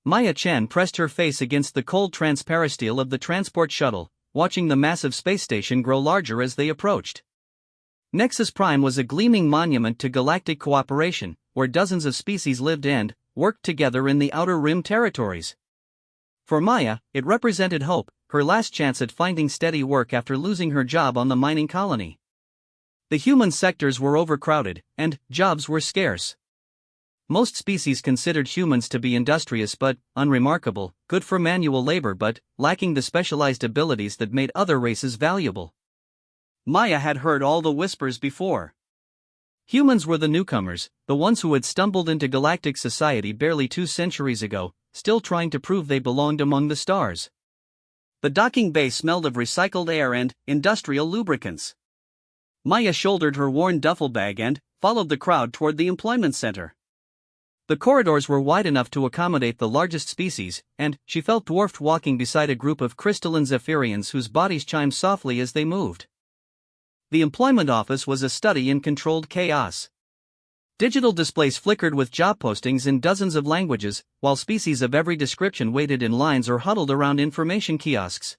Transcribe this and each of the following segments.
Maya Chen pressed her face against the cold transparasteel of the transport shuttle, watching the massive space station grow larger as they approached. Nexus Prime was a gleaming monument to galactic cooperation, where dozens of species lived and worked together in the Outer Rim territories. For Maya, it represented hope, her last chance at finding steady work after losing her job on the mining colony. The human sectors were overcrowded, and jobs were scarce. Most species considered humans to be industrious but unremarkable, good for manual labor but lacking the specialized abilities that made other races valuable. Maya had heard all the whispers before. Humans were the newcomers, the ones who had stumbled into galactic society barely 2 centuries ago, still trying to prove they belonged among the stars. The docking bay smelled of recycled air and industrial lubricants. Maya shouldered her worn duffel bag and followed the crowd toward the employment center. The corridors were wide enough to accommodate the largest species, and she felt dwarfed walking beside a group of crystalline Zephyrians whose bodies chimed softly as they moved. The employment office was a study in controlled chaos. Digital displays flickered with job postings in dozens of languages, while species of every description waited in lines or huddled around information kiosks.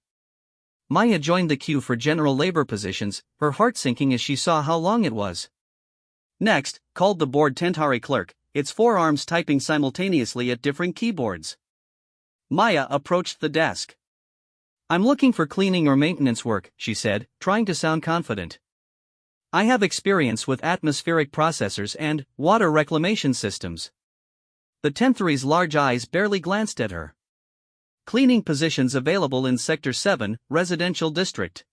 Maya joined the queue for general labor positions, her heart sinking as she saw how long it was. Next, called the board Tentari clerk, its 4 arms typing simultaneously at different keyboards. Maya approached the desk. "I'm looking for cleaning or maintenance work," she said, trying to sound confident. "I have experience with atmospheric processors and water reclamation systems." The Tentari's large eyes barely glanced at her. "Cleaning positions available in Sector 7, Residential District.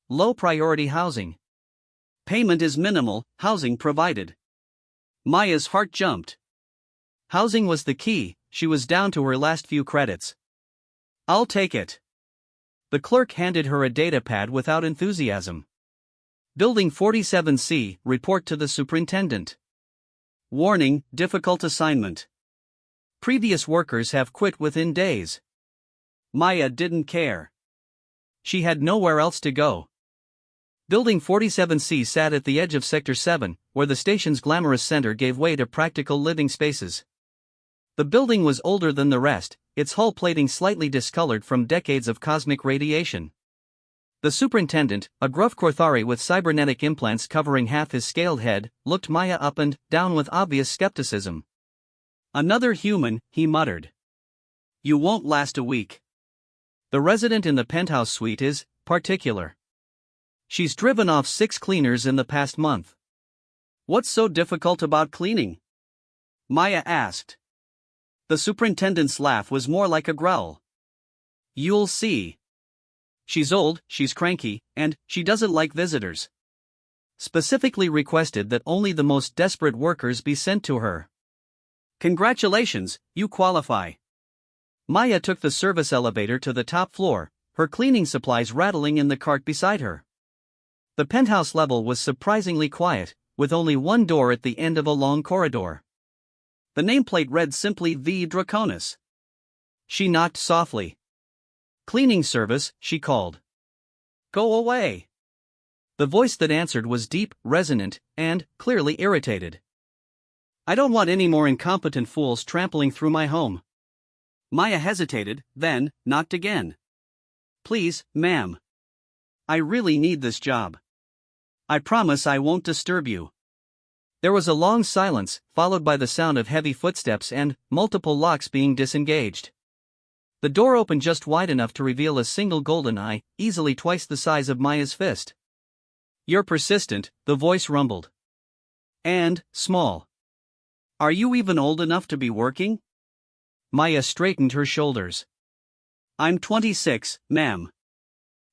Low priority housing. Payment is minimal, housing provided." Maya's heart jumped. Housing was the key, she was down to her last few credits. "I'll take it." The clerk handed her a data pad without enthusiasm. "Building 47C, report to the superintendent. Warning, difficult assignment. Previous workers have quit within days." Maya didn't care. She had nowhere else to go. Building 47C sat at the edge of Sector 7, where the station's glamorous center gave way to practical living spaces. The building was older than the rest, its hull plating slightly discolored from decades of cosmic radiation. The superintendent, a gruff Korthari with cybernetic implants covering half his scaled head, looked Maya up and down with obvious skepticism. "Another human," he muttered. "You won't last a week. The resident in the penthouse suite is particular. She's driven off 6 cleaners in the past month." "What's so difficult about cleaning?" Maya asked. The superintendent's laugh was more like a growl. "You'll see. She's old, she's cranky, and she doesn't like visitors. Specifically requested that only the most desperate workers be sent to her." "Congratulations, you qualify." Maya took the service elevator to the top floor, her cleaning supplies rattling in the cart beside her. The penthouse level was surprisingly quiet, with only one door at the end of a long corridor. The nameplate read simply V. Dragoness. She knocked softly. "Cleaning service," she called. "Go away." The voice that answered was deep, resonant, and clearly irritated. "I don't want any more incompetent fools trampling through my home." Maya hesitated, then knocked again. "Please, ma'am. I really need this job. I promise I won't disturb you." There was a long silence, followed by the sound of heavy footsteps and multiple locks being disengaged. The door opened just wide enough to reveal a single golden eye, easily twice the size of Maya's fist. "You're persistent," the voice rumbled. "And small. Are you even old enough to be working?" Maya straightened her shoulders. "I'm 26, ma'am.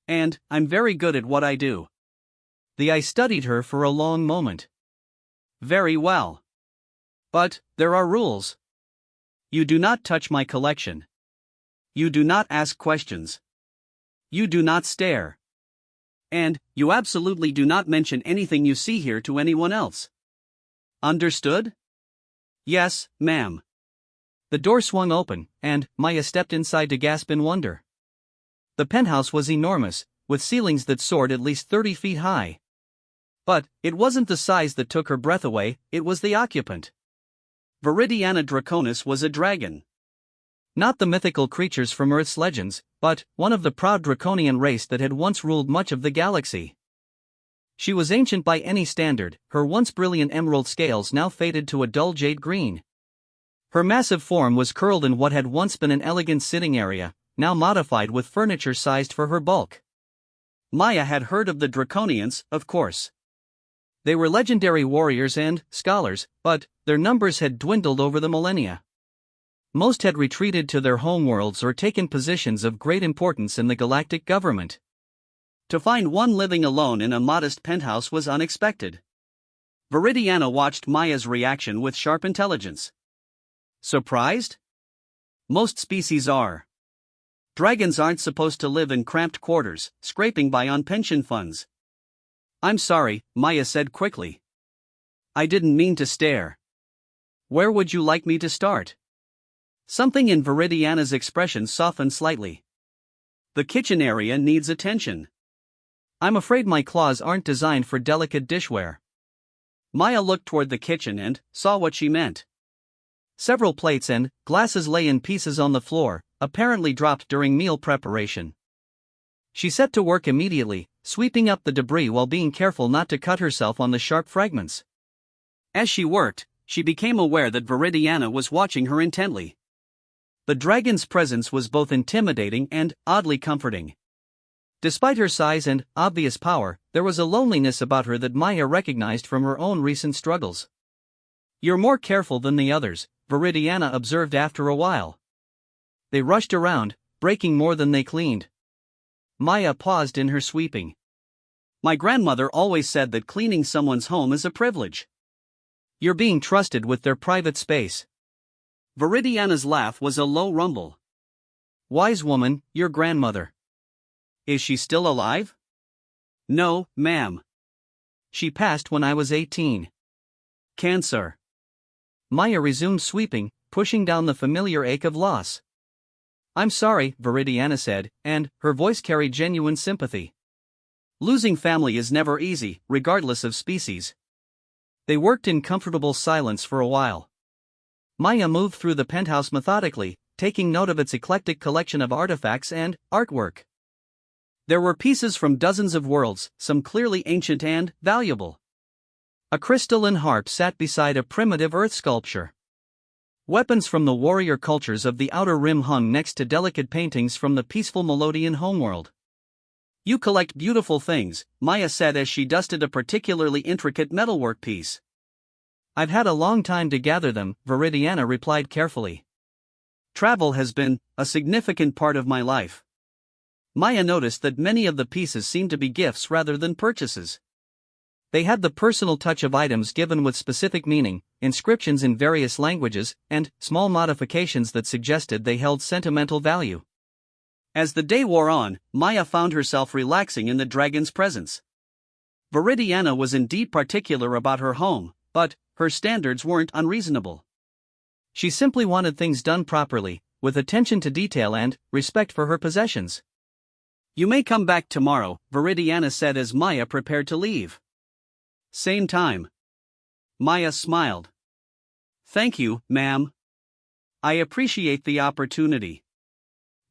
And I'm very good at what I do." The eye studied her for a long moment. "Very well. But there are rules. You do not touch my collection. You do not ask questions. You do not stare. And you absolutely do not mention anything you see here to anyone else. Understood?" "Yes, ma'am." The door swung open, and Maya stepped inside to gasp in wonder. The penthouse was enormous, with ceilings that soared at least 30 feet high. But it wasn't the size that took her breath away, it was the occupant. Viridiana Draconis was a dragon. Not the mythical creatures from Earth's legends, but one of the proud draconian race that had once ruled much of the galaxy. She was ancient by any standard, her once brilliant emerald scales now faded to a dull jade green. Her massive form was curled in what had once been an elegant sitting area, now modified with furniture sized for her bulk. Maya had heard of the Draconians, of course. They were legendary warriors and scholars, but their numbers had dwindled over the millennia. Most had retreated to their homeworlds or taken positions of great importance in the galactic government. To find one living alone in a modest penthouse was unexpected. Viridiana watched Maya's reaction with sharp intelligence. Surprised? Most species are. Dragons aren't supposed to live in cramped quarters, scraping by on pension funds. I'm sorry, Maya said quickly. I didn't mean to stare. Where would you like me to start? Something in Viridiana's expression softened slightly. The kitchen area needs attention. I'm afraid my claws aren't designed for delicate dishware. Maya looked toward the kitchen and saw what she meant. Several plates and glasses lay in pieces on the floor, apparently dropped during meal preparation. She set to work immediately, sweeping up the debris while being careful not to cut herself on the sharp fragments. As she worked, she became aware that Viridiana was watching her intently. The dragon's presence was both intimidating and oddly comforting. Despite her size and obvious power, there was a loneliness about her that Maya recognized from her own recent struggles. You're more careful than the others, Viridiana observed after a while. They rushed around, breaking more than they cleaned. Maya paused in her sweeping. My grandmother always said that cleaning someone's home is a privilege. You're being trusted with their private space. Viridiana's laugh was a low rumble. Wise woman, your grandmother. Is she still alive? No, ma'am. She passed when I was 18. Cancer. Maya resumed sweeping, pushing down the familiar ache of loss. I'm sorry, Viridiana said, and her voice carried genuine sympathy. Losing family is never easy, regardless of species. They worked in comfortable silence for a while. Maya moved through the penthouse methodically, taking note of its eclectic collection of artifacts and artwork. There were pieces from dozens of worlds, some clearly ancient and valuable. A crystalline harp sat beside a primitive earth sculpture. Weapons from the warrior cultures of the Outer Rim hung next to delicate paintings from the peaceful Melodian homeworld. You collect beautiful things, Maya said as she dusted a particularly intricate metalwork piece. I've had a long time to gather them, Viridiana replied carefully. Travel has been a significant part of my life. Maya noticed that many of the pieces seemed to be gifts rather than purchases. They had the personal touch of items given with specific meaning, inscriptions in various languages, and small modifications that suggested they held sentimental value. As the day wore on, Maya found herself relaxing in the dragon's presence. Viridiana was indeed particular about her home, but her standards weren't unreasonable. She simply wanted things done properly, with attention to detail and respect for her possessions. You may come back tomorrow, Viridiana said as Maya prepared to leave. Same time. Maya smiled. Thank you, ma'am. I appreciate the opportunity.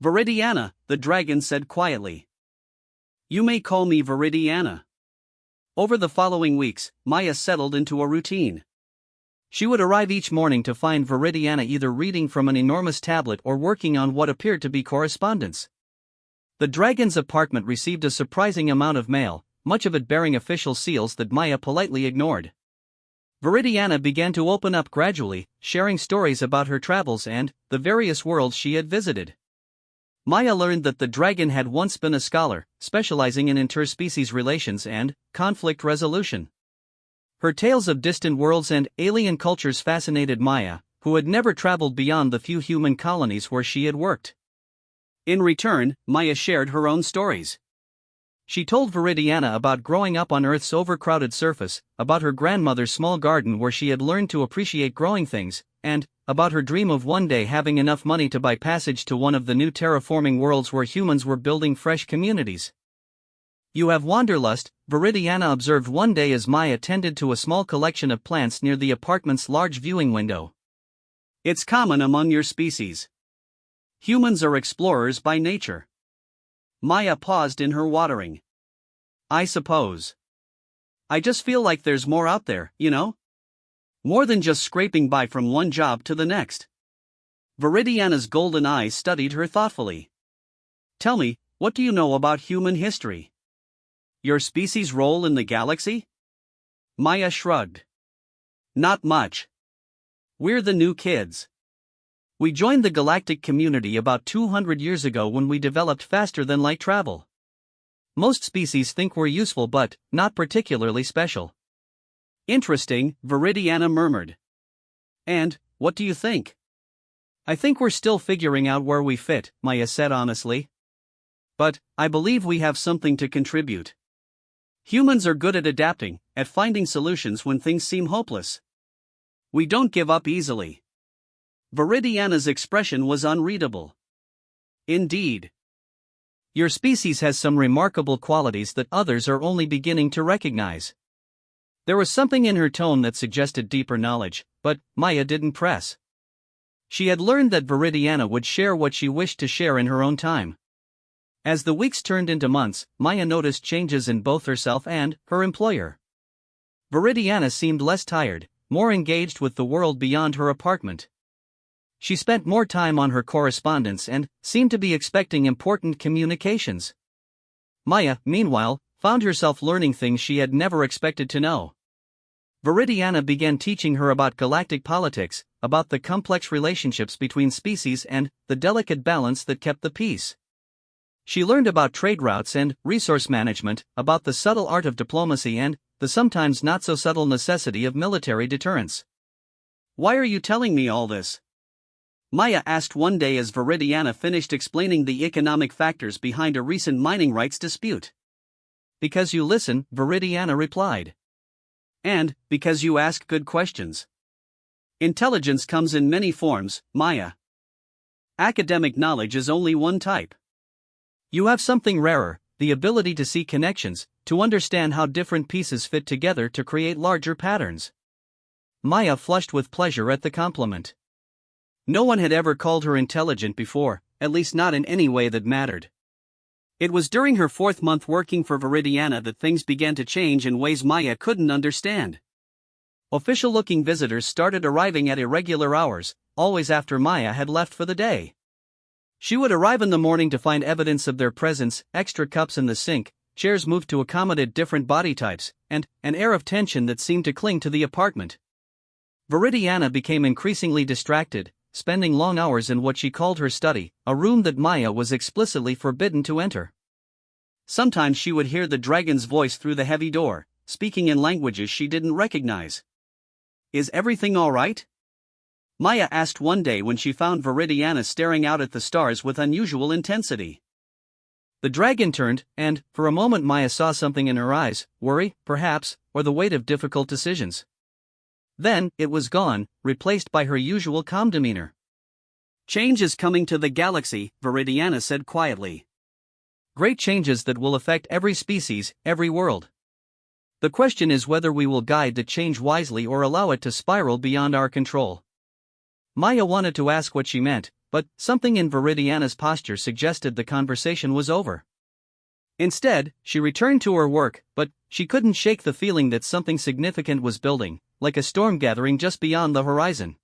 Viridiana, the dragon said quietly. You may call me Viridiana. Over the following weeks, Maya settled into a routine. She would arrive each morning to find Viridiana either reading from an enormous tablet or working on what appeared to be correspondence. The dragon's apartment received a surprising amount of mail, much of it bearing official seals that Maya politely ignored. Viridiana began to open up gradually, sharing stories about her travels and the various worlds she had visited. Maya learned that the dragon had once been a scholar, specializing in interspecies relations and conflict resolution. Her tales of distant worlds and alien cultures fascinated Maya, who had never traveled beyond the few human colonies where she had worked. In return, Maya shared her own stories. She told Viridiana about growing up on Earth's overcrowded surface, about her grandmother's small garden where she had learned to appreciate growing things, and about her dream of one day having enough money to buy passage to one of the new terraforming worlds where humans were building fresh communities. You have wanderlust, Viridiana observed one day as Maya tended to a small collection of plants near the apartment's large viewing window. It's common among your species. Humans are explorers by nature. Maya paused in her watering. I suppose. I just feel like there's more out there, you know? More than just scraping by from one job to the next. Viridiana's golden eyes studied her thoughtfully. Tell me, what do you know about human history? Your species' role in the galaxy? Maya shrugged. Not much. We're the new kids. We joined the galactic community about 200 years ago when we developed faster than light travel. Most species think we're useful but not particularly special. Interesting, Viridiana murmured. And, what do you think? I think we're still figuring out where we fit, Maya said honestly. But, I believe we have something to contribute. Humans are good at adapting, at finding solutions when things seem hopeless. We don't give up easily. Viridiana's expression was unreadable. Indeed. Your species has some remarkable qualities that others are only beginning to recognize. There was something in her tone that suggested deeper knowledge, but Maya didn't press. She had learned that Viridiana would share what she wished to share in her own time. As the weeks turned into months, Maya noticed changes in both herself and her employer. Viridiana seemed less tired, more engaged with the world beyond her apartment. She spent more time on her correspondence and seemed to be expecting important communications. Maya, meanwhile, found herself learning things she had never expected to know. Viridiana began teaching her about galactic politics, about the complex relationships between species and the delicate balance that kept the peace. She learned about trade routes and resource management, about the subtle art of diplomacy and the sometimes not-so-subtle necessity of military deterrence. Why are you telling me all this? Maya asked one day as Viridiana finished explaining the economic factors behind a recent mining rights dispute. Because you listen, Viridiana replied. And, because you ask good questions. Intelligence comes in many forms, Maya. Academic knowledge is only one type. You have something rarer, the ability to see connections, to understand how different pieces fit together to create larger patterns. Maya flushed with pleasure at the compliment. No one had ever called her intelligent before, at least not in any way that mattered. It was during her 4th month working for Viridiana that things began to change in ways Maya couldn't understand. Official-looking visitors started arriving at irregular hours, always after Maya had left for the day. She would arrive in the morning to find evidence of their presence, extra cups in the sink, chairs moved to accommodate different body types, and an air of tension that seemed to cling to the apartment. Viridiana became increasingly distracted, spending long hours in what she called her study, a room that Maya was explicitly forbidden to enter. Sometimes she would hear the dragon's voice through the heavy door, speaking in languages she didn't recognize. Is everything all right? Maya asked one day when she found Viridiana staring out at the stars with unusual intensity. The dragon turned, and, for a moment Maya saw something in her eyes, worry, perhaps, or the weight of difficult decisions. Then, it was gone, replaced by her usual calm demeanor. Change is coming to the galaxy, Viridiana said quietly. Great changes that will affect every species, every world. The question is whether we will guide the change wisely or allow it to spiral beyond our control. Maya wanted to ask what she meant, but something in Viridiana's posture suggested the conversation was over. Instead, she returned to her work, but she couldn't shake the feeling that something significant was building, like a storm gathering just beyond the horizon.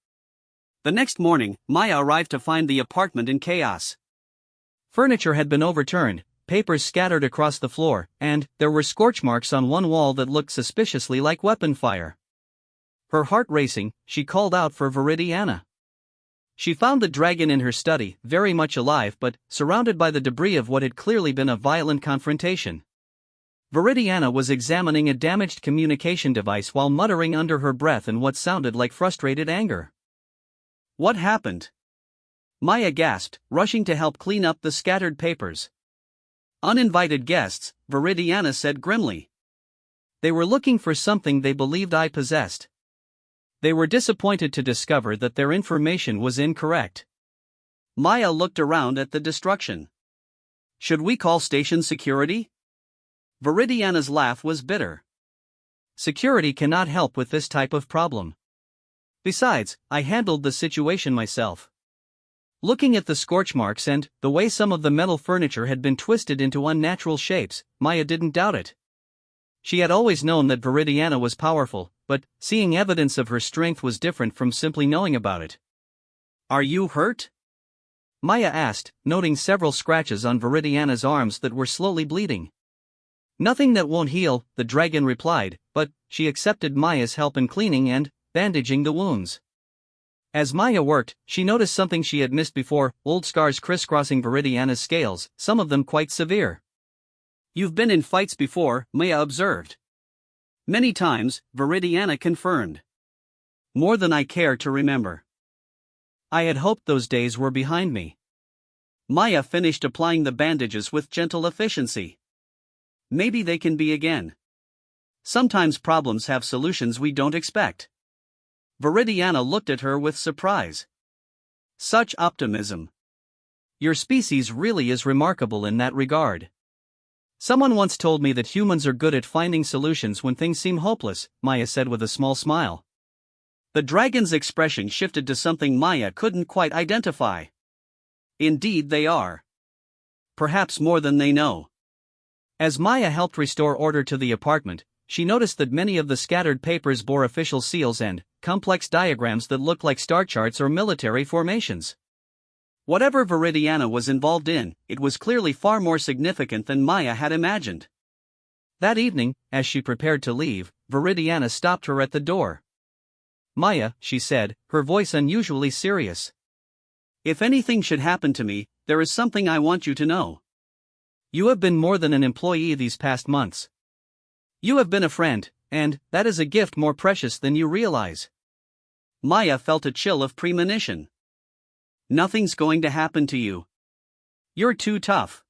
The next morning, Maya arrived to find the apartment in chaos. Furniture had been overturned, papers scattered across the floor, and there were scorch marks on one wall that looked suspiciously like weapon fire. Her heart racing, she called out for Viridiana. She found the dragon in her study, very much alive but surrounded by the debris of what had clearly been a violent confrontation. Viridiana was examining a damaged communication device while muttering under her breath in what sounded like frustrated anger. What happened? Maya gasped, rushing to help clean up the scattered papers. Uninvited guests, Viridiana said grimly. They were looking for something they believed I possessed. They were disappointed to discover that their information was incorrect. Maya looked around at the destruction. Should we call station security? Viridiana's laugh was bitter. Security cannot help with this type of problem. Besides, I handled the situation myself. Looking at the scorch marks and the way some of the metal furniture had been twisted into unnatural shapes, Maya didn't doubt it. She had always known that Viridiana was powerful, but seeing evidence of her strength was different from simply knowing about it. "Are you hurt?" Maya asked, noting several scratches on Viridiana's arms that were slowly bleeding. "Nothing that won't heal," the dragon replied, but she accepted Maya's help in cleaning and bandaging the wounds. As Maya worked, she noticed something she had missed before: old scars crisscrossing Viridiana's scales, some of them quite severe. "You've been in fights before," Maya observed. "Many times," Viridiana confirmed. "More than I care to remember." I had hoped those days were behind me. Maya finished applying the bandages with gentle efficiency. "Maybe they can be again. Sometimes problems have solutions we don't expect." Viridiana looked at her with surprise. "Such optimism. Your species really is remarkable in that regard. Someone once told me that humans are good at finding solutions when things seem hopeless," Maya said with a small smile. The dragon's expression shifted to something Maya couldn't quite identify. "Indeed they are. Perhaps more than they know." As Maya helped restore order to the apartment, she noticed that many of the scattered papers bore official seals and complex diagrams that looked like star charts or military formations. Whatever Viridiana was involved in, it was clearly far more significant than Maya had imagined. That evening, as she prepared to leave, Viridiana stopped her at the door. "Maya," she said, her voice unusually serious. "If anything should happen to me, there is something I want you to know. You have been more than an employee these past months. You have been a friend, and that is a gift more precious than you realize." Maya felt a chill of premonition. "Nothing's going to happen to you. You're too tough."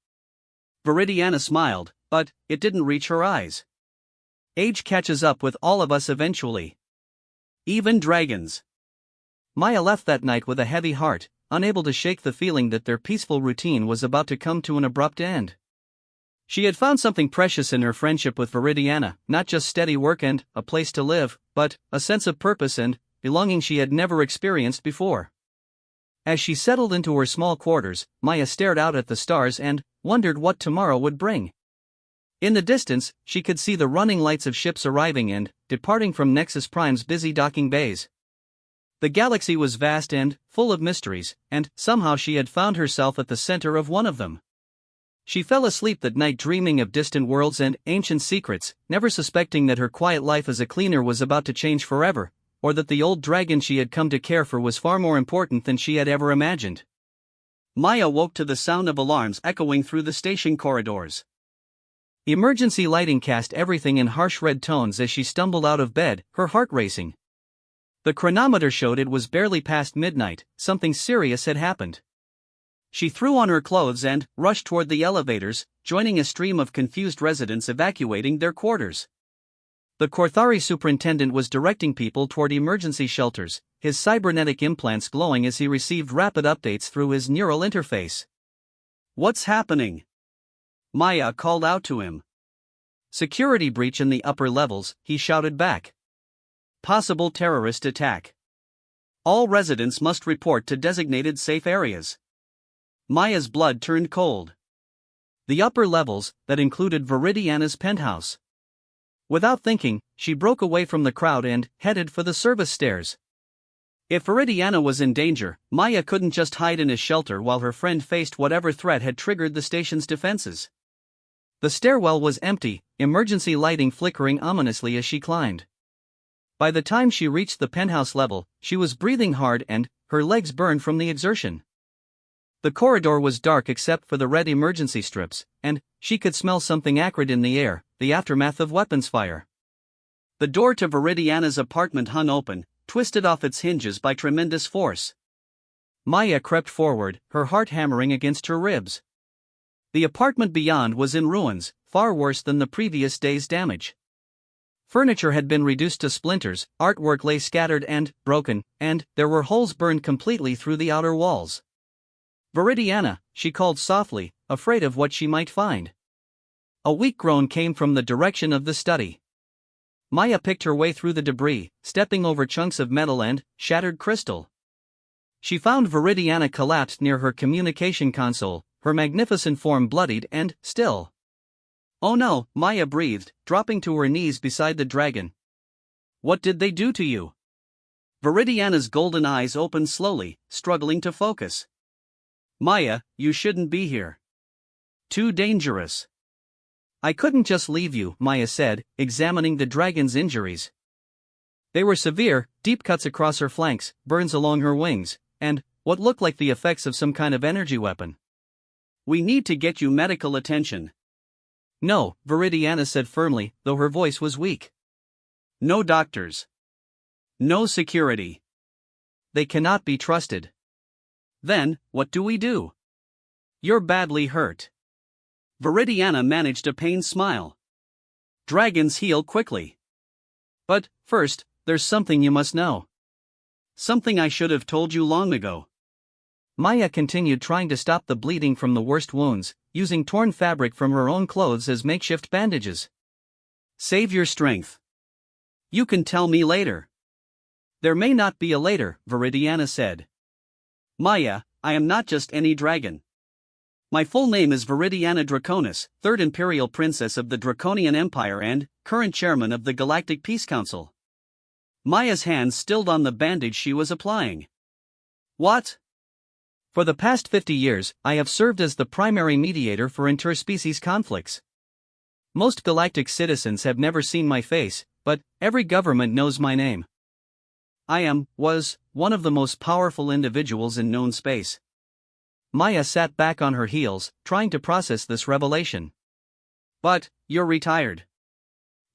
Viridiana smiled, but it didn't reach her eyes. "Age catches up with all of us eventually. Even dragons." Maya left that night with a heavy heart, unable to shake the feeling that their peaceful routine was about to come to an abrupt end. She had found something precious in her friendship with Viridiana, not just steady work and a place to live, but a sense of purpose and belonging she had never experienced before. As she settled into her small quarters, Maya stared out at the stars and wondered what tomorrow would bring. In the distance, she could see the running lights of ships arriving and departing from Nexus Prime's busy docking bays. The galaxy was vast and full of mysteries, and somehow she had found herself at the center of one of them. She fell asleep that night dreaming of distant worlds and ancient secrets, never suspecting that her quiet life as a cleaner was about to change forever, or that the old dragon she had come to care for was far more important than she had ever imagined. Maya woke to the sound of alarms echoing through the station corridors. Emergency lighting cast everything in harsh red tones as she stumbled out of bed, her heart racing. The chronometer showed it was barely past midnight. Something serious had happened. She threw on her clothes and rushed toward the elevators, joining a stream of confused residents evacuating their quarters. The Korthari superintendent was directing people toward emergency shelters, his cybernetic implants glowing as he received rapid updates through his neural interface. "What's happening?" Maya called out to him. "Security breach in the upper levels," he shouted back. "Possible terrorist attack. All residents must report to designated safe areas." Maya's blood turned cold. The upper levels, that included Viridiana's penthouse. Without thinking, she broke away from the crowd and headed for the service stairs. If Viridiana was in danger, Maya couldn't just hide in a shelter while her friend faced whatever threat had triggered the station's defenses. The stairwell was empty, emergency lighting flickering ominously as she climbed. By the time she reached the penthouse level, she was breathing hard and her legs burned from the exertion. The corridor was dark except for the red emergency strips, and she could smell something acrid in the air, the aftermath of weapons fire. The door to Viridiana's apartment hung open, twisted off its hinges by tremendous force. Maya crept forward, her heart hammering against her ribs. The apartment beyond was in ruins, far worse than the previous day's damage. Furniture had been reduced to splinters, artwork lay scattered and broken, and there were holes burned completely through the outer walls. "Viridiana," she called softly, afraid of what she might find. A weak groan came from the direction of the study. Maya picked her way through the debris, stepping over chunks of metal and shattered crystal. She found Viridiana collapsed near her communication console, her magnificent form bloodied and still. "Oh no," Maya breathed, dropping to her knees beside the dragon. "What did they do to you?" Viridiana's golden eyes opened slowly, struggling to focus. "Maya, you shouldn't be here. Too dangerous." "I couldn't just leave you," Maya said, examining the dragon's injuries. They were severe, deep cuts across her flanks, burns along her wings, and what looked like the effects of some kind of energy weapon. "We need to get you medical attention." "No," Viridiana said firmly, though her voice was weak. "No doctors. No security. They cannot be trusted." "Then, what do we do?" "You're badly hurt." Viridiana managed a pained smile. "Dragons heal quickly. "But, first, there's something you must know." "Something I should have told you long ago." Maya continued trying to stop the bleeding from the worst wounds, using torn fabric from her own clothes as makeshift bandages. "Save your strength. You can tell me later." "There may not be a later," Viridiana said. "Maya, I am not just any dragon. My full name is Viridiana Draconess, 3rd Imperial Princess of the Draconian Empire and current chairman of the Galactic Peace Council." Maya's hands stilled on the bandage she was applying. "What?" "For the past 50 years, I have served as the primary mediator for interspecies conflicts. Most galactic citizens have never seen my face, but every government knows my name. I was one of the most powerful individuals in known space." Maya sat back on her heels, trying to process this revelation. "But, you're retired.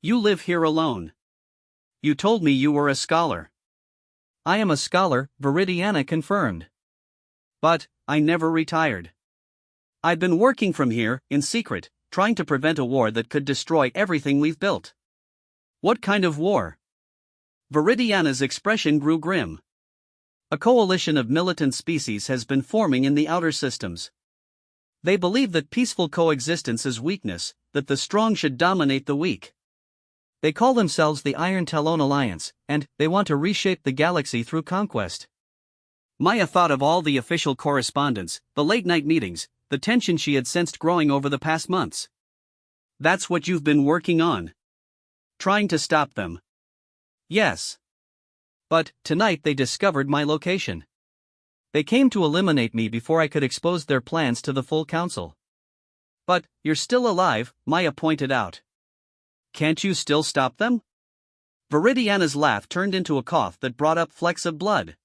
You live here alone. You told me you were a scholar." "I am a scholar," Viridiana confirmed. "But, I never retired. I've been working from here, in secret, trying to prevent a war that could destroy everything we've built." "What kind of war?" Viridiana's expression grew grim. "A coalition of militant species has been forming in the outer systems. They believe that peaceful coexistence is weakness, that the strong should dominate the weak. They call themselves the Iron Talon Alliance, and they want to reshape the galaxy through conquest." Maya thought of all the official correspondence, the late-night meetings, the tension she had sensed growing over the past months. "That's what you've been working on? Trying to stop them?" "Yes. But, tonight they discovered my location. They came to eliminate me before I could expose their plans to the full council." "But, you're still alive," Maya pointed out. "Can't you still stop them?" Viridiana's laugh turned into a cough that brought up flecks of blood.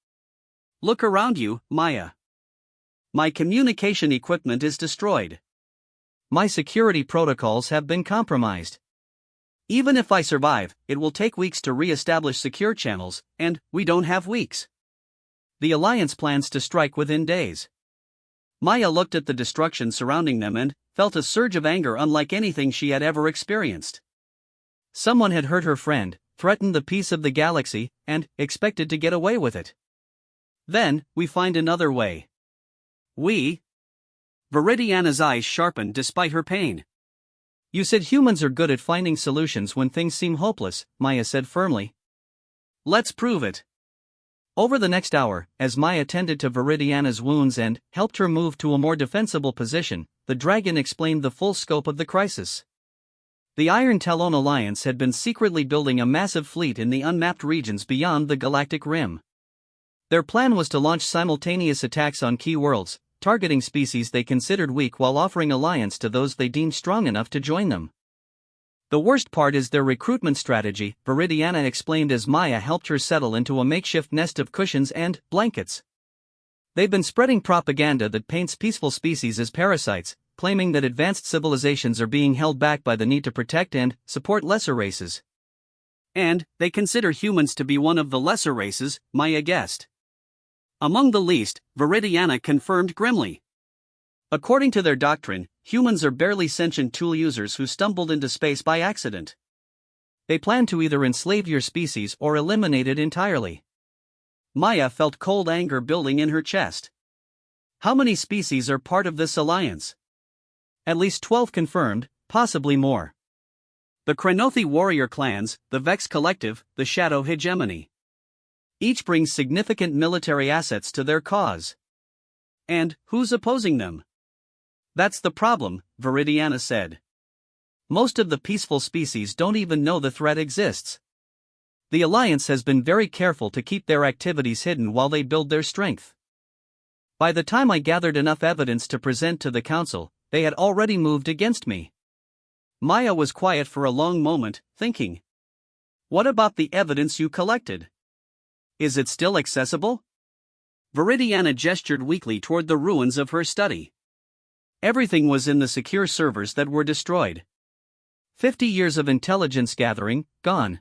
"Look around you, Maya. My communication equipment is destroyed. My security protocols have been compromised. Even if I survive, it will take weeks to re-establish secure channels, and we don't have weeks. The Alliance plans to strike within days." Maya looked at the destruction surrounding them and felt a surge of anger unlike anything she had ever experienced. Someone had hurt her friend, threatened the peace of the galaxy, and expected to get away with it. Then, we find another way. "We?" Viridiana's eyes sharpened despite her pain. "You said humans are good at finding solutions when things seem hopeless," Maya said firmly. "Let's prove it." Over the next hour, as Maya tended to Viridiana's wounds and helped her move to a more defensible position, the dragon explained the full scope of the crisis. The Iron Talon Alliance had been secretly building a massive fleet in the unmapped regions beyond the galactic rim. Their plan was to launch simultaneous attacks on key worlds, targeting species they considered weak while offering alliance to those they deemed strong enough to join them. "The worst part is their recruitment strategy," Viridiana explained as Maya helped her settle into a makeshift nest of cushions and blankets. "They've been spreading propaganda that paints peaceful species as parasites, claiming that advanced civilizations are being held back by the need to protect and support lesser races." "And they consider humans to be one of the lesser races," Maya guessed. "Among the least," Viridiana confirmed grimly. "According to their doctrine, humans are barely sentient tool users who stumbled into space by accident. They plan to either enslave your species or eliminate it entirely." Maya felt cold anger building in her chest. "How many species are part of this alliance?" "At least 12 confirmed, possibly more. The Krenothi warrior clans, the Vex Collective, the Shadow Hegemony." Each brings significant military assets to their cause. And who's opposing them? That's the problem, Viridiana said. Most of the peaceful species don't even know the threat exists. The Alliance has been very careful to keep their activities hidden while they build their strength. By the time I gathered enough evidence to present to the Council, they had already moved against me. Maya was quiet for a long moment, thinking. What about the evidence you collected? Is it still accessible? Viridiana gestured weakly toward the ruins of her study. Everything was in the secure servers that were destroyed. 50 years of intelligence gathering, gone.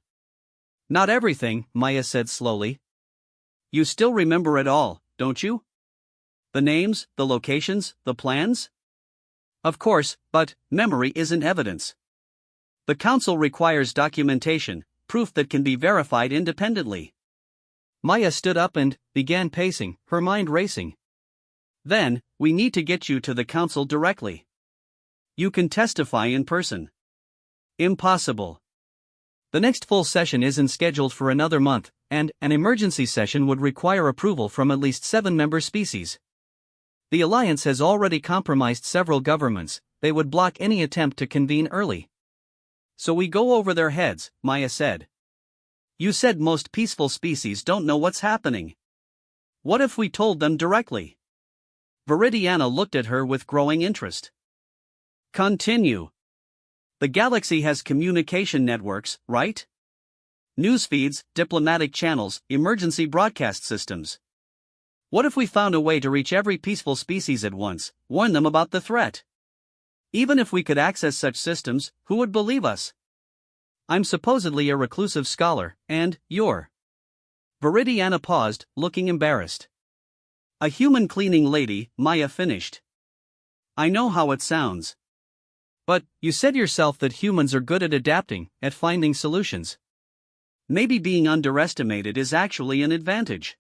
Not everything, Maya said slowly. You still remember it all, don't you? The names, the locations, the plans? Of course, but memory isn't evidence. The Council requires documentation, proof that can be verified independently. Maya stood up and began pacing, her mind racing. Then, we need to get you to the Council directly. You can testify in person. Impossible. The next full session isn't scheduled for another month, and an emergency session would require approval from at least 7 member species. The Alliance has already compromised several governments, they would block any attempt to convene early. So we go over their heads, Maya said. You said most peaceful species don't know what's happening. What if we told them directly? Viridiana looked at her with growing interest. Continue. The galaxy has communication networks, right? News feeds, diplomatic channels, emergency broadcast systems. What if we found a way to reach every peaceful species at once, warn them about the threat? Even if we could access such systems, who would believe us? I'm supposedly a reclusive scholar, and you're. Viridiana paused, looking embarrassed. A human cleaning lady, Maya finished. I know how it sounds. But, you said yourself that humans are good at adapting, at finding solutions. Maybe being underestimated is actually an advantage.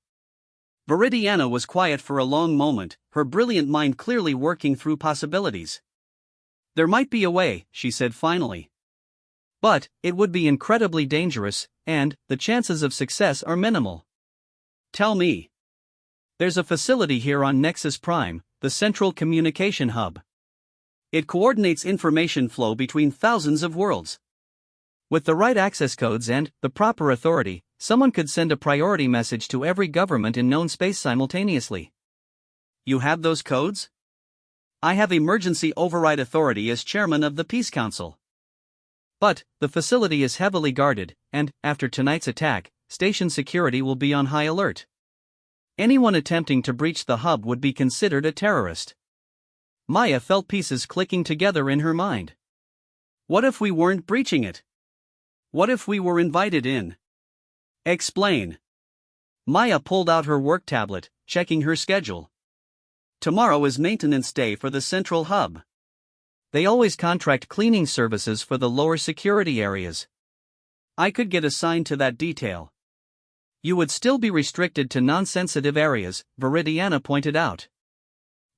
Viridiana was quiet for a long moment, her brilliant mind clearly working through possibilities. There might be a way, she said finally. But, it would be incredibly dangerous, and the chances of success are minimal. Tell me. There's a facility here on Nexus Prime, the Central Communication Hub. It coordinates information flow between thousands of worlds. With the right access codes and the proper authority, someone could send a priority message to every government in known space simultaneously. You have those codes? I have emergency override authority as chairman of the Peace Council. But, the facility is heavily guarded, and, after tonight's attack, station security will be on high alert. Anyone attempting to breach the hub would be considered a terrorist. Maya felt pieces clicking together in her mind. What if we weren't breaching it? What if we were invited in? Explain. Maya pulled out her work tablet, checking her schedule. Tomorrow is maintenance day for the central hub. They always contract cleaning services for the lower security areas. I could get assigned to that detail. You would still be restricted to non-sensitive areas, Viridiana pointed out.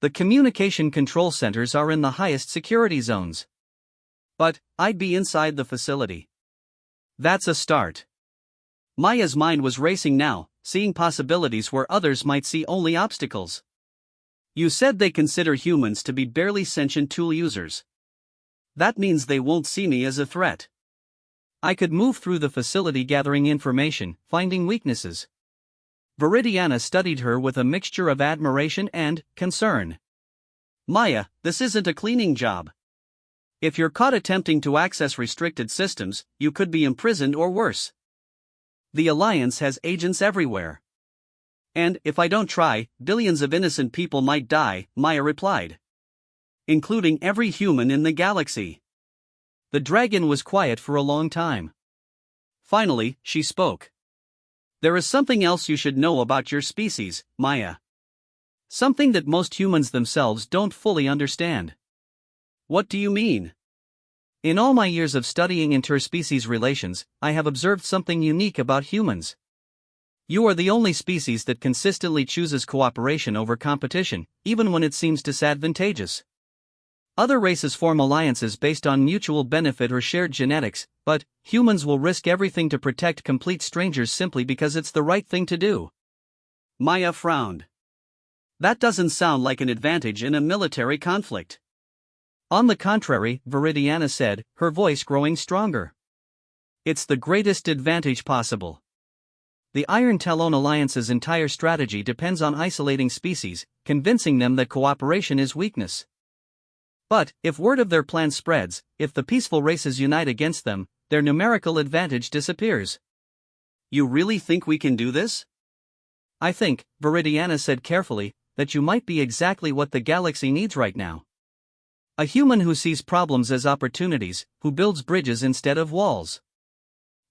The communication control centers are in the highest security zones. But, I'd be inside the facility. That's a start. Maya's mind was racing now, seeing possibilities where others might see only obstacles. You said they consider humans to be barely sentient tool users. That means they won't see me as a threat. I could move through the facility gathering information, finding weaknesses. Viridiana studied her with a mixture of admiration and concern. Maya, this isn't a cleaning job. If you're caught attempting to access restricted systems, you could be imprisoned or worse. The Alliance has agents everywhere. And if I don't try, billions of innocent people might die, Maya replied. Including every human in the galaxy. The dragon was quiet for a long time. Finally, she spoke. There is something else you should know about your species, Maya. Something that most humans themselves don't fully understand. What do you mean? In all my years of studying interspecies relations, I have observed something unique about humans. You are the only species that consistently chooses cooperation over competition, even when it seems disadvantageous. Other races form alliances based on mutual benefit or shared genetics, but humans will risk everything to protect complete strangers simply because it's the right thing to do. Maya frowned. That doesn't sound like an advantage in a military conflict. On the contrary, Viridiana said, her voice growing stronger. It's the greatest advantage possible. The Iron Talon Alliance's entire strategy depends on isolating species, convincing them that cooperation is weakness. But, if word of their plan spreads, if the peaceful races unite against them, their numerical advantage disappears. You really think we can do this? I think, Viridiana said carefully, that you might be exactly what the galaxy needs right now. A human who sees problems as opportunities, who builds bridges instead of walls.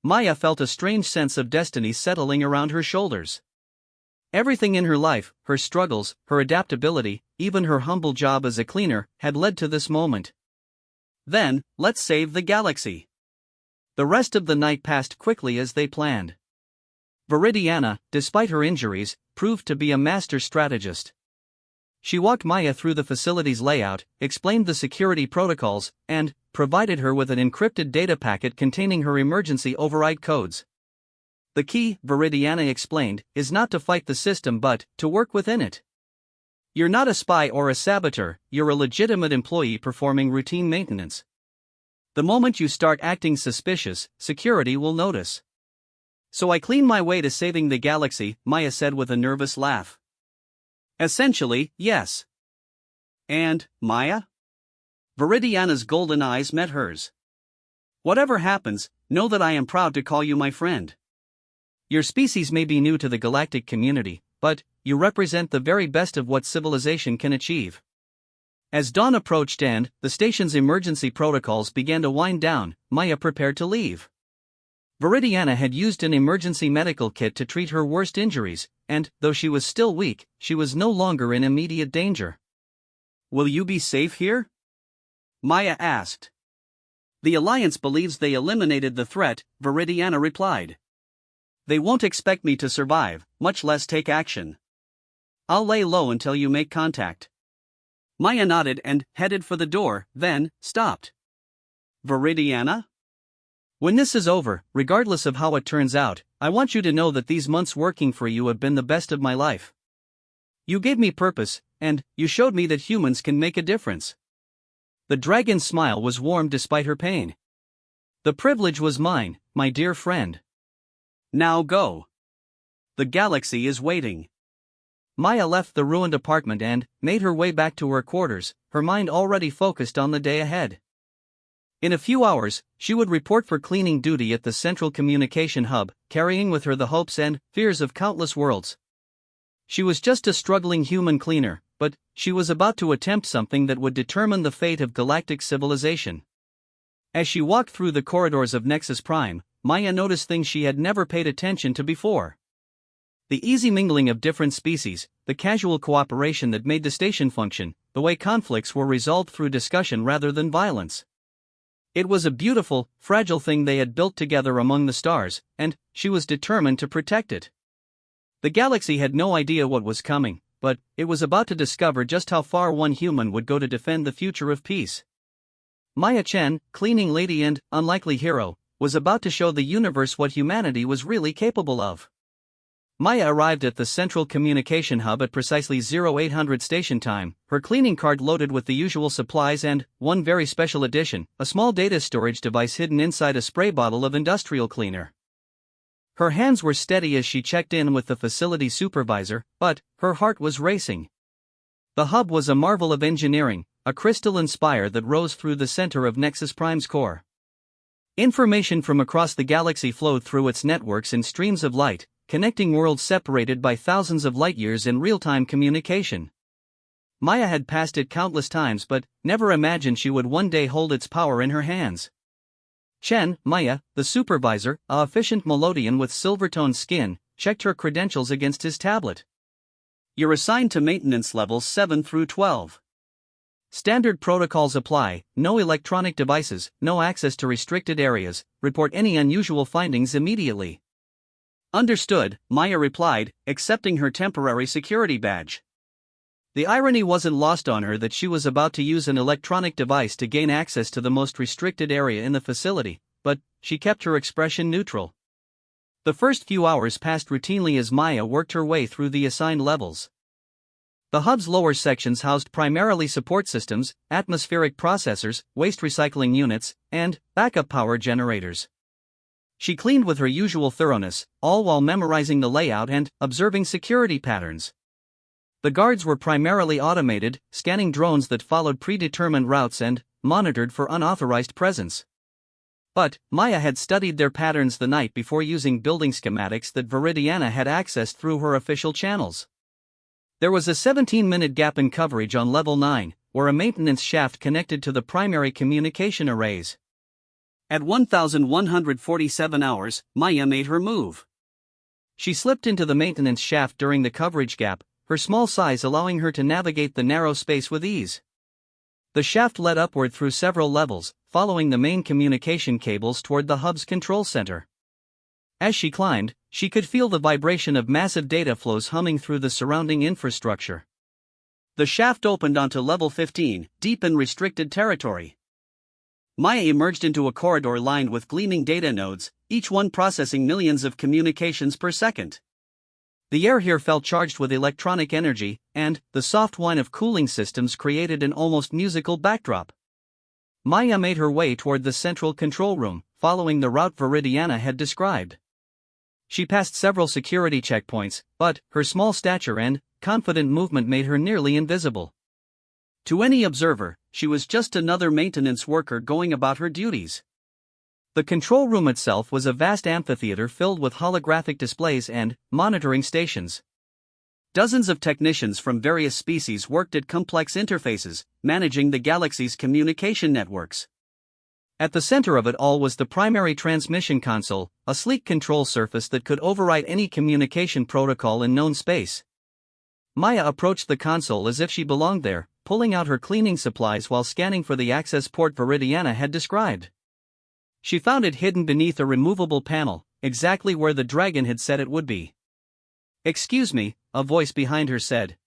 Maya felt a strange sense of destiny settling around her shoulders. Everything in her life, her struggles, her adaptability, even her humble job as a cleaner, had led to this moment. Then, let's save the galaxy. The rest of the night passed quickly as they planned. Viridiana, despite her injuries, proved to be a master strategist. She walked Maya through the facility's layout, explained the security protocols, and provided her with an encrypted data packet containing her emergency override codes. The key, Viridiana explained, is not to fight the system but to work within it. You're not a spy or a saboteur, you're a legitimate employee performing routine maintenance. The moment you start acting suspicious, security will notice. So I clean my way to saving the galaxy, Maya said with a nervous laugh. Essentially, yes. And, Maya? Viridiana's golden eyes met hers. Whatever happens, know that I am proud to call you my friend. Your species may be new to the galactic community, but you represent the very best of what civilization can achieve. As dawn approached and the station's emergency protocols began to wind down, Maya prepared to leave. Viridiana had used an emergency medical kit to treat her worst injuries, and, though she was still weak, she was no longer in immediate danger. Will you be safe here? Maya asked. The Alliance believes they eliminated the threat, Viridiana replied. They won't expect me to survive, much less take action. I'll lay low until you make contact. Maya nodded and headed for the door, then stopped. Viridiana? When this is over, regardless of how it turns out, I want you to know that these months working for you have been the best of my life. You gave me purpose, and you showed me that humans can make a difference. The dragon's smile was warm despite her pain. The privilege was mine, my dear friend. Now go. The galaxy is waiting. Maya left the ruined apartment and made her way back to her quarters, her mind already focused on the day ahead. In a few hours, she would report for cleaning duty at the central communication hub, carrying with her the hopes and fears of countless worlds. She was just a struggling human cleaner, but she was about to attempt something that would determine the fate of galactic civilization. As she walked through the corridors of Nexus Prime, Maya noticed things she had never paid attention to before. The easy mingling of different species, the casual cooperation that made the station function, the way conflicts were resolved through discussion rather than violence. It was a beautiful, fragile thing they had built together among the stars, and she was determined to protect it. The galaxy had no idea what was coming, but it was about to discover just how far one human would go to defend the future of peace. Maya Chen, cleaning lady and unlikely hero, was about to show the universe what humanity was really capable of. Maya arrived at the central communication hub at precisely 0800 station time, her cleaning cart loaded with the usual supplies and, one very special addition, a small data storage device hidden inside a spray bottle of industrial cleaner. Her hands were steady as she checked in with the facility supervisor, but her heart was racing. The hub was a marvel of engineering, a crystalline spire that rose through the center of Nexus Prime's core. Information from across the galaxy flowed through its networks in streams of light, connecting worlds separated by thousands of light-years in real-time communication. Maya had passed it countless times but never imagined she would one day hold its power in her hands. Chen, Maya, the supervisor, a efficient Melodian with silver-toned skin, checked her credentials against his tablet. You're assigned to maintenance levels 7 through 12. Standard protocols apply, no electronic devices, no access to restricted areas, report any unusual findings immediately. Understood, Maya replied, accepting her temporary security badge. The irony wasn't lost on her that she was about to use an electronic device to gain access to the most restricted area in the facility, but she kept her expression neutral. The first few hours passed routinely as Maya worked her way through the assigned levels. The hub's lower sections housed primarily support systems, atmospheric processors, waste recycling units, and backup power generators. She cleaned with her usual thoroughness, all while memorizing the layout and observing security patterns. The guards were primarily automated, scanning drones that followed predetermined routes and monitored for unauthorized presence. But Maya had studied their patterns the night before using building schematics that Viridiana had accessed through her official channels. There was a 17-minute gap in coverage on level 9, where a maintenance shaft connected to the primary communication arrays. At 1,147 hours, Maya made her move. She slipped into the maintenance shaft during the coverage gap, her small size allowing her to navigate the narrow space with ease. The shaft led upward through several levels, following the main communication cables toward the hub's control center. As she climbed, she could feel the vibration of massive data flows humming through the surrounding infrastructure. The shaft opened onto level 15, deep in restricted territory. Maya emerged into a corridor lined with gleaming data nodes, each one processing millions of communications per second. The air here felt charged with electronic energy, and the soft whine of cooling systems created an almost musical backdrop. Maya made her way toward the central control room, following the route Viridiana had described. She passed several security checkpoints, but her small stature and confident movement made her nearly invisible. To any observer, she was just another maintenance worker going about her duties. The control room itself was a vast amphitheater filled with holographic displays and monitoring stations. Dozens of technicians from various species worked at complex interfaces, managing the galaxy's communication networks. At the center of it all was the primary transmission console, a sleek control surface that could override any communication protocol in known space. Maya approached the console as if she belonged there, pulling out her cleaning supplies while scanning for the access port Viridiana had described. She found it hidden beneath a removable panel, exactly where the dragon had said it would be. "Excuse me," a voice behind her said.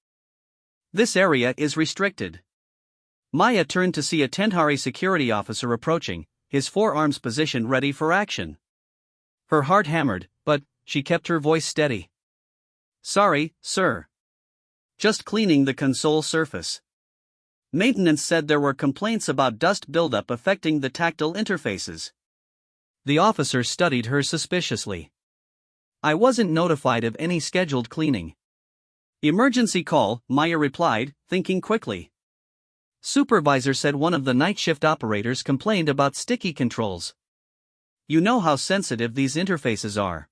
"This area is restricted." Maya turned to see a Tentari security officer approaching, his forearms positioned ready for action. Her heart hammered, but she kept her voice steady. "Sorry, sir. Just cleaning the console surface. Maintenance said there were complaints about dust buildup affecting the tactile interfaces." The officer studied her suspiciously. "I wasn't notified of any scheduled cleaning." "Emergency call," Maya replied, thinking quickly. "Supervisor said one of the night shift operators complained about sticky controls." "You know how sensitive these interfaces are."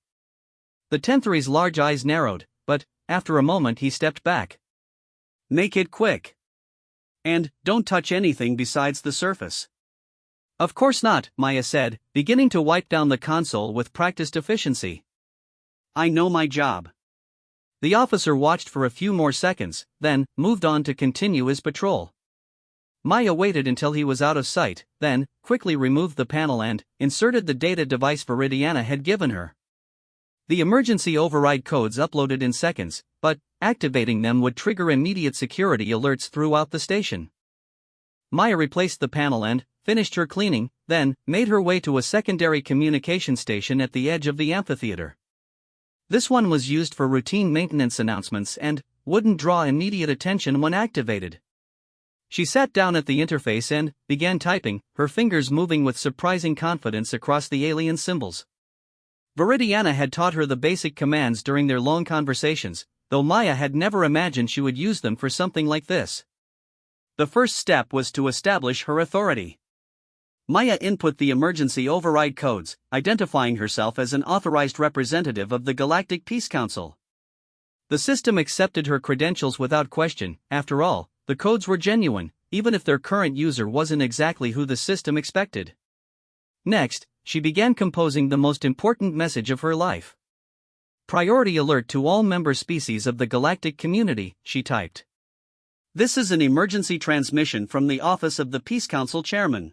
The Tenthari's large eyes narrowed, but after a moment he stepped back. "Make it quick. And don't touch anything besides the surface." "Of course not," Maya said, beginning to wipe down the console with practiced efficiency. "I know my job." The officer watched for a few more seconds, then moved on to continue his patrol. Maya waited until he was out of sight, then quickly removed the panel and inserted the data device Viridiana had given her. The emergency override codes uploaded in seconds, but activating them would trigger immediate security alerts throughout the station. Maya replaced the panel and finished her cleaning, then made her way to a secondary communication station at the edge of the amphitheater. This one was used for routine maintenance announcements and wouldn't draw immediate attention when activated. She sat down at the interface and began typing, her fingers moving with surprising confidence across the alien symbols. Viridiana had taught her the basic commands during their long conversations, though Maya had never imagined she would use them for something like this. The first step was to establish her authority. Maya input the emergency override codes, identifying herself as an authorized representative of the Galactic Peace Council. The system accepted her credentials without question. After all, the codes were genuine, even if their current user wasn't exactly who the system expected. Next, she began composing the most important message of her life. "Priority alert to all member species of the galactic community," she typed. "This is an emergency transmission from the office of the Peace Council chairman.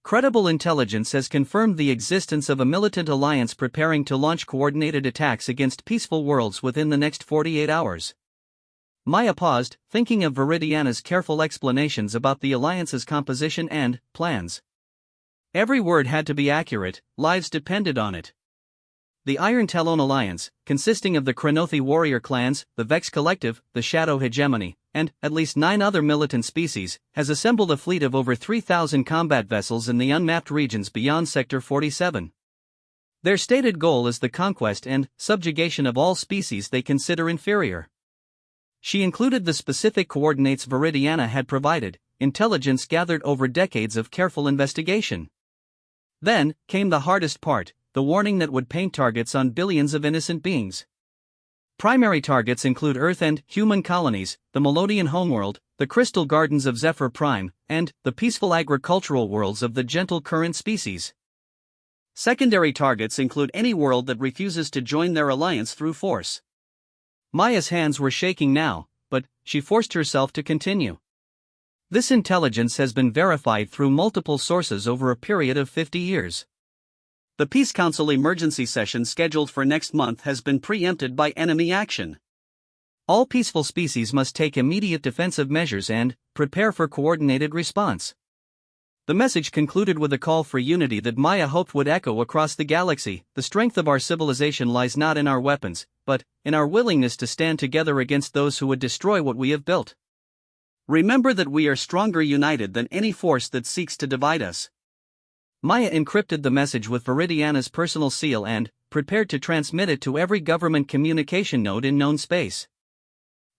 Credible intelligence has confirmed the existence of a militant alliance preparing to launch coordinated attacks against peaceful worlds within the next 48 hours. Maya paused, thinking of Viridiana's careful explanations about the alliance's composition and plans. Every word had to be accurate, lives depended on it. The Iron Talon Alliance, consisting of the Krenothi warrior clans, the Vex Collective, the Shadow Hegemony, and at least 9 other militant species, has assembled a fleet of over 3,000 combat vessels in the unmapped regions beyond Sector 47. Their stated goal is the conquest and subjugation of all species they consider inferior. She included the specific coordinates Viridiana had provided, intelligence gathered over decades of careful investigation. Then came the hardest part, the warning that would paint targets on billions of innocent beings. Primary targets include Earth and human colonies, the Melodian homeworld, the crystal gardens of Zephyr Prime, and the peaceful agricultural worlds of the gentle current species. Secondary targets include any world that refuses to join their alliance through force. Maya's hands were shaking now, but she forced herself to continue. This intelligence has been verified through multiple sources over a period of 50 years. The Peace Council emergency session scheduled for next month has been preempted by enemy action. All peaceful species must take immediate defensive measures and prepare for coordinated response. The message concluded with a call for unity that Maya hoped would echo across the galaxy. The strength of our civilization lies not in our weapons, but in our willingness to stand together against those who would destroy what we have built. Remember that we are stronger united than any force that seeks to divide us. Maya encrypted the message with Viridiana's personal seal and prepared to transmit it to every government communication node in known space.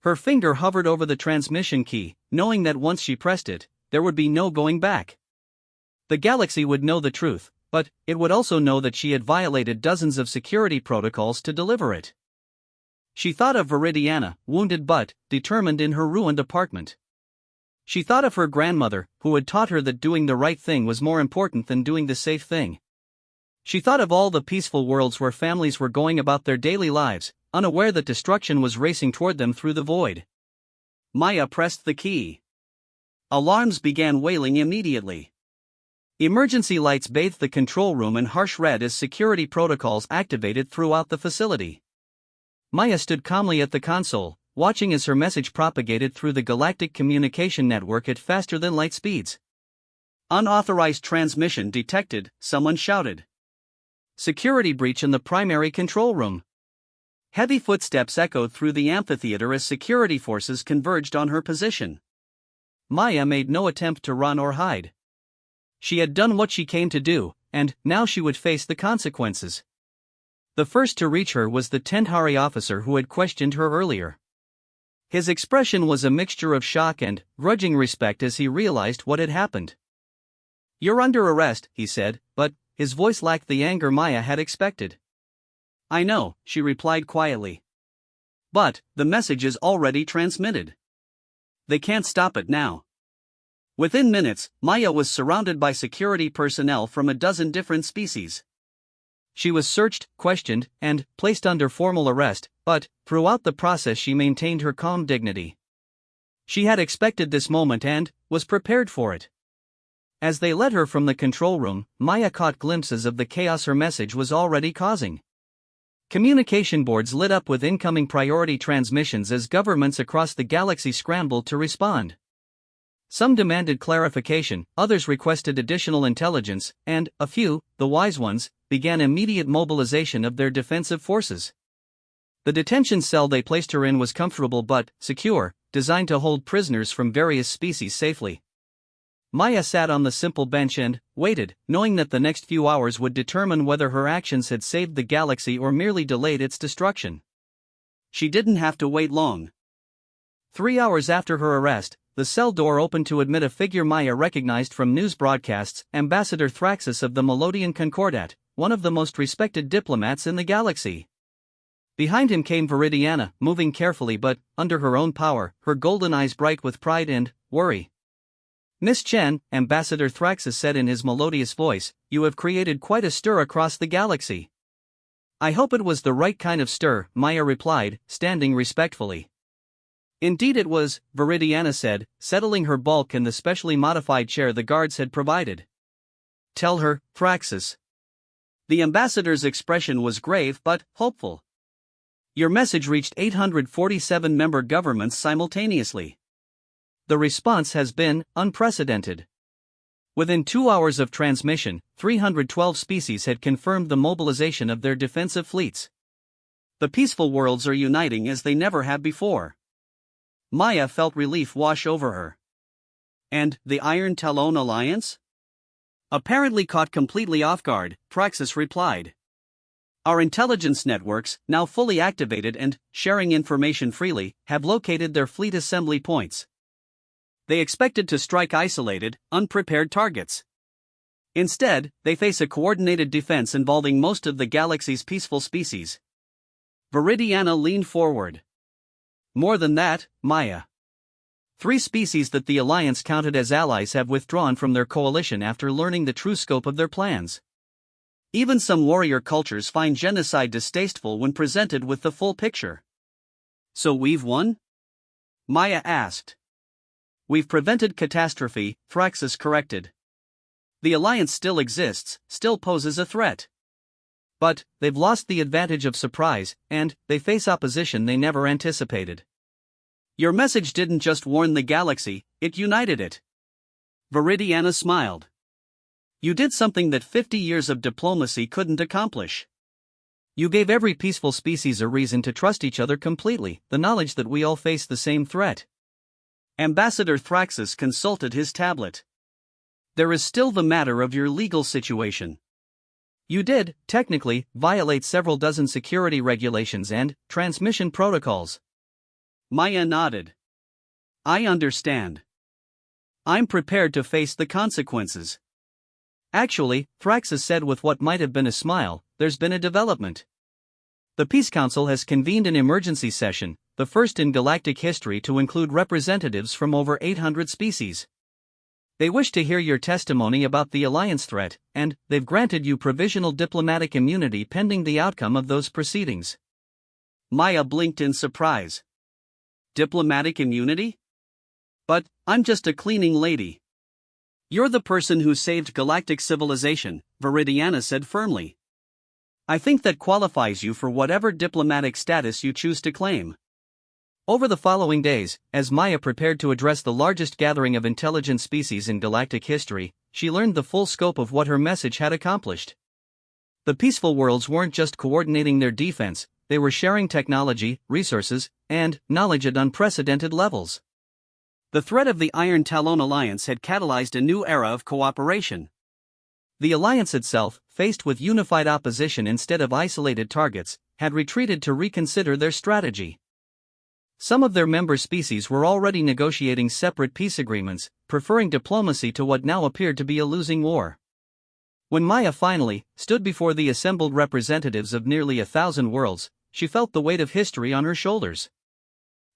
Her finger hovered over the transmission key, knowing that once she pressed it, there would be no going back. The galaxy would know the truth, but it would also know that she had violated dozens of security protocols to deliver it. She thought of Viridiana, wounded but determined in her ruined apartment. She thought of her grandmother, who had taught her that doing the right thing was more important than doing the safe thing. She thought of all the peaceful worlds where families were going about their daily lives, unaware that destruction was racing toward them through the void. Maya pressed the key. Alarms began wailing immediately. Emergency lights bathed the control room in harsh red as security protocols activated throughout the facility. Maya stood calmly at the console, watching as her message propagated through the galactic communication network at faster-than-light speeds. Unauthorized transmission detected, someone shouted. Security breach in the primary control room. Heavy footsteps echoed through the amphitheater as security forces converged on her position. Maya made no attempt to run or hide. She had done what she came to do, and now she would face the consequences. The first to reach her was the Tendhari officer who had questioned her earlier. His expression was a mixture of shock and grudging respect as he realized what had happened. "You're under arrest," he said, but his voice lacked the anger Maya had expected. "I know," she replied quietly. "But the message is already transmitted. They can't stop it now." Within minutes, Maya was surrounded by security personnel from a dozen different species. She was searched, questioned, and placed under formal arrest, but throughout the process she maintained her calm dignity. She had expected this moment and was prepared for it. As they led her from the control room, Maya caught glimpses of the chaos her message was already causing. Communication boards lit up with incoming priority transmissions as governments across the galaxy scrambled to respond. Some demanded clarification, others requested additional intelligence, and a few, the wise ones, began immediate mobilization of their defensive forces. The detention cell they placed her in was comfortable but secure, designed to hold prisoners from various species safely. Maya sat on the simple bench and waited, knowing that the next few hours would determine whether her actions had saved the galaxy or merely delayed its destruction. She didn't have to wait long. 3 hours after her arrest, the cell door opened to admit a figure Maya recognized from news broadcasts, Ambassador Thraxus of the Melodian Concordat, one of the most respected diplomats in the galaxy. Behind him came Viridiana, moving carefully but under her own power, her golden eyes bright with pride and worry. "Miss Chen," Ambassador Thraxus said in his melodious voice, "you have created quite a stir across the galaxy." "I hope it was the right kind of stir," Maya replied, standing respectfully. "Indeed it was," Viridiana said, settling her bulk in the specially modified chair the guards had provided. "Tell her, Thraxus." The ambassador's expression was grave but hopeful. "Your message reached 847 member governments simultaneously. The response has been unprecedented. Within 2 hours of transmission, 312 species had confirmed the mobilization of their defensive fleets. The peaceful worlds are uniting as they never have before. Maya felt relief wash over her. And the Iron Talon Alliance? Apparently caught completely off guard, Praxis replied. Our intelligence networks, now fully activated and sharing information freely, have located their fleet assembly points. They expected to strike isolated, unprepared targets. Instead, they face a coordinated defense involving most of the galaxy's peaceful species. Viridiana leaned forward. More than that, Maya. 3 species that the Alliance counted as allies have withdrawn from their coalition after learning the true scope of their plans. Even some warrior cultures find genocide distasteful when presented with the full picture. So we've won? Maya asked. We've prevented catastrophe, Thraxus corrected. The Alliance still exists, still poses a threat. But they've lost the advantage of surprise, and they face opposition they never anticipated. Your message didn't just warn the galaxy, it united it. Viridiana smiled. You did something that 50 years of diplomacy couldn't accomplish. You gave every peaceful species a reason to trust each other completely, the knowledge that we all face the same threat. Ambassador Thraxus consulted his tablet. There is still the matter of your legal situation. You did, technically, violate several dozen security regulations and transmission protocols. Maya nodded. I understand. I'm prepared to face the consequences. Actually, Thraxus said with what might have been a smile, there's been a development. The Peace Council has convened an emergency session, the first in galactic history to include representatives from over 800 species. They wish to hear your testimony about the Alliance threat, and they've granted you provisional diplomatic immunity pending the outcome of those proceedings. Maya blinked in surprise. Diplomatic immunity? But I'm just a cleaning lady. You're the person who saved galactic civilization, Viridiana said firmly. I think that qualifies you for whatever diplomatic status you choose to claim. Over the following days, as Maya prepared to address the largest gathering of intelligent species in galactic history, she learned the full scope of what her message had accomplished. The peaceful worlds weren't just coordinating their defense, they were sharing technology, resources, and knowledge at unprecedented levels. The threat of the Iron Talon Alliance had catalyzed a new era of cooperation. The Alliance itself, faced with unified opposition instead of isolated targets, had retreated to reconsider their strategy. Some of their member species were already negotiating separate peace agreements, preferring diplomacy to what now appeared to be a losing war. When Maya finally stood before the assembled representatives of nearly 1,000 worlds, she felt the weight of history on her shoulders.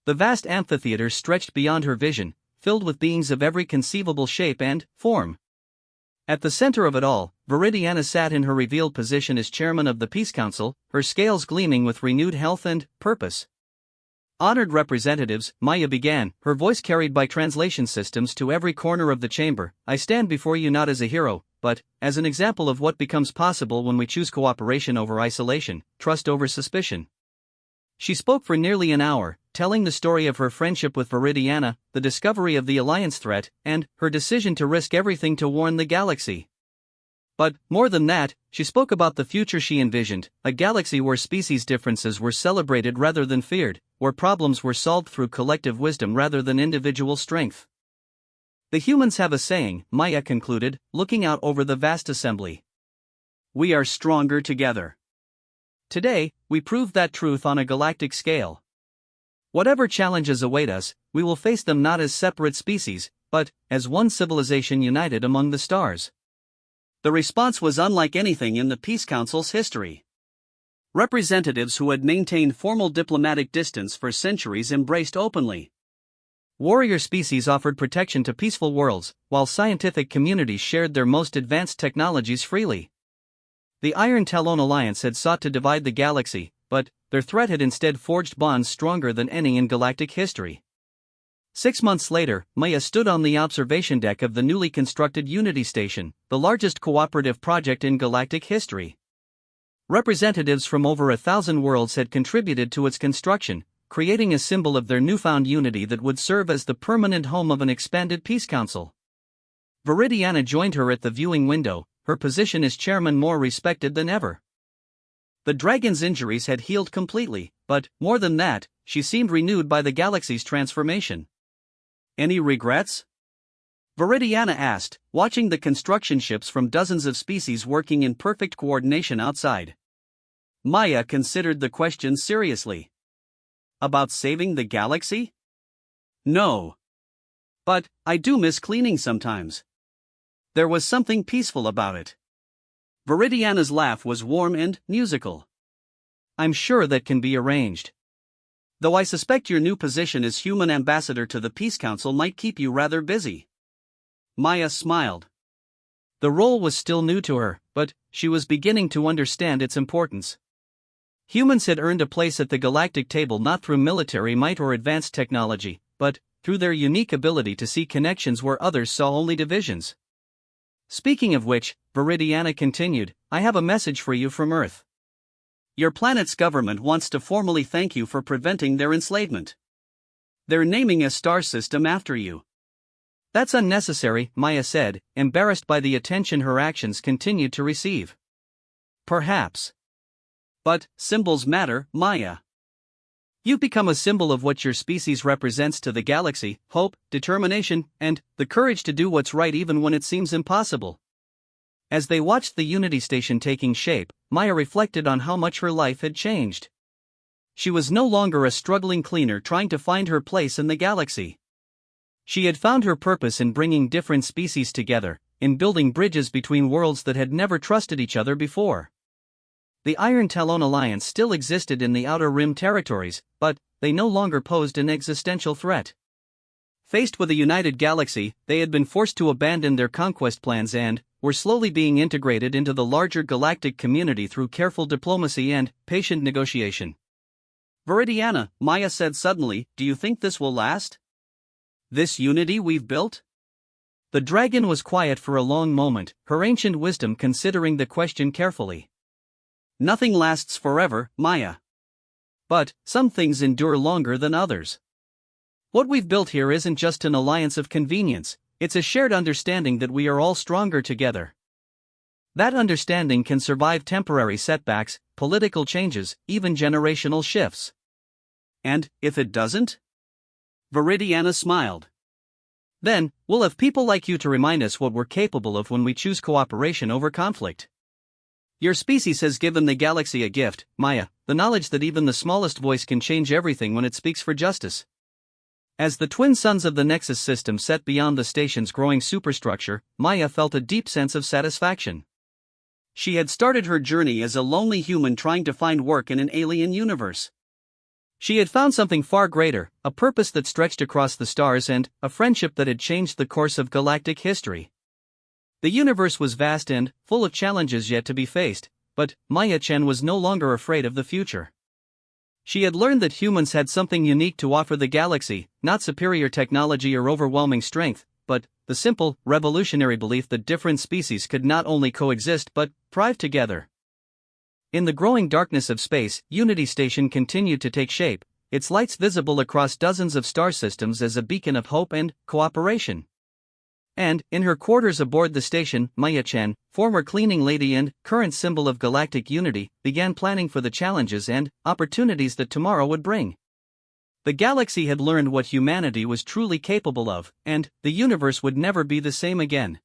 The vast amphitheater stretched beyond her vision, filled with beings of every conceivable shape and form. At the center of it all, Viridiana sat in her revealed position as chairman of the Peace Council, her scales gleaming with renewed health and purpose. Honored representatives, Maya began, her voice carried by translation systems to every corner of the chamber. I stand before you not as a hero, but as an example of what becomes possible when we choose cooperation over isolation, trust over suspicion. She spoke for nearly an hour, telling the story of her friendship with Viridiana, the discovery of the Alliance threat, and her decision to risk everything to warn the galaxy. But, more than that, she spoke about the future she envisioned, a galaxy where species differences were celebrated rather than feared, where problems were solved through collective wisdom rather than individual strength. The humans have a saying, Maya concluded, looking out over the vast assembly. We are stronger together. Today, we prove that truth on a galactic scale. Whatever challenges await us, we will face them not as separate species, but as one civilization united among the stars. The response was unlike anything in the Peace Council's history. Representatives who had maintained formal diplomatic distance for centuries embraced openly. Warrior species offered protection to peaceful worlds, while scientific communities shared their most advanced technologies freely. The Iron Talon Alliance had sought to divide the galaxy, but their threat had instead forged bonds stronger than any in galactic history. 6 months later, Maya stood on the observation deck of the newly constructed Unity Station, the largest cooperative project in galactic history. Representatives from over 1,000 worlds had contributed to its construction, creating a symbol of their newfound unity that would serve as the permanent home of an expanded Peace Council. Viridiana joined her at the viewing window, her position as chairman more respected than ever. The dragon's injuries had healed completely, but, more than that, she seemed renewed by the galaxy's transformation. Any regrets? Viridiana asked, watching the construction ships from dozens of species working in perfect coordination outside. Maya considered the question seriously. About saving the galaxy? No. But, I do miss cleaning sometimes. There was something peaceful about it. Viridiana's laugh was warm and musical. I'm sure that can be arranged. Though I suspect your new position as human ambassador to the Peace Council might keep you rather busy. Maya smiled. The role was still new to her, but she was beginning to understand its importance. Humans had earned a place at the galactic table not through military might or advanced technology, but through their unique ability to see connections where others saw only divisions. Speaking of which, Viridiana continued, I have a message for you from Earth. Your planet's government wants to formally thank you for preventing their enslavement. They're naming a star system after you. That's unnecessary, Maya said, embarrassed by the attention her actions continued to receive. Perhaps. But symbols matter, Maya. You've become a symbol of what your species represents to the galaxy: hope, determination, and the courage to do what's right even when it seems impossible. As they watched the Unity Station taking shape, Maya reflected on how much her life had changed. She was no longer a struggling cleaner trying to find her place in the galaxy. She had found her purpose in bringing different species together, in building bridges between worlds that had never trusted each other before. The Iron Talon Alliance still existed in the Outer Rim territories, but they no longer posed an existential threat. Faced with a united galaxy, they had been forced to abandon their conquest plans and were slowly being integrated into the larger galactic community through careful diplomacy and patient negotiation. Viridiana, Maya said suddenly, do you think this will last? This unity we've built? The dragon was quiet for a long moment, her ancient wisdom considering the question carefully. Nothing lasts forever, Maya. But some things endure longer than others. What we've built here isn't just an alliance of convenience, it's a shared understanding that we are all stronger together. That understanding can survive temporary setbacks, political changes, even generational shifts. And if it doesn't? Viridiana smiled. Then, we'll have people like you to remind us what we're capable of when we choose cooperation over conflict. Your species has given the galaxy a gift, Maya, the knowledge that even the smallest voice can change everything when it speaks for justice. As the twin suns of the Nexus system set beyond the station's growing superstructure, Maya felt a deep sense of satisfaction. She had started her journey as a lonely human trying to find work in an alien universe. She had found something far greater, a purpose that stretched across the stars and a friendship that had changed the course of galactic history. The universe was vast and full of challenges yet to be faced, but Maya Chen was no longer afraid of the future. She had learned that humans had something unique to offer the galaxy, not superior technology or overwhelming strength, but the simple, revolutionary belief that different species could not only coexist but thrive together. In the growing darkness of space, Unity Station continued to take shape, its lights visible across dozens of star systems as a beacon of hope and cooperation. And, in her quarters aboard the station, Maya Chen, former cleaning lady and current symbol of galactic unity, began planning for the challenges and opportunities that tomorrow would bring. The galaxy had learned what humanity was truly capable of, and the universe would never be the same again.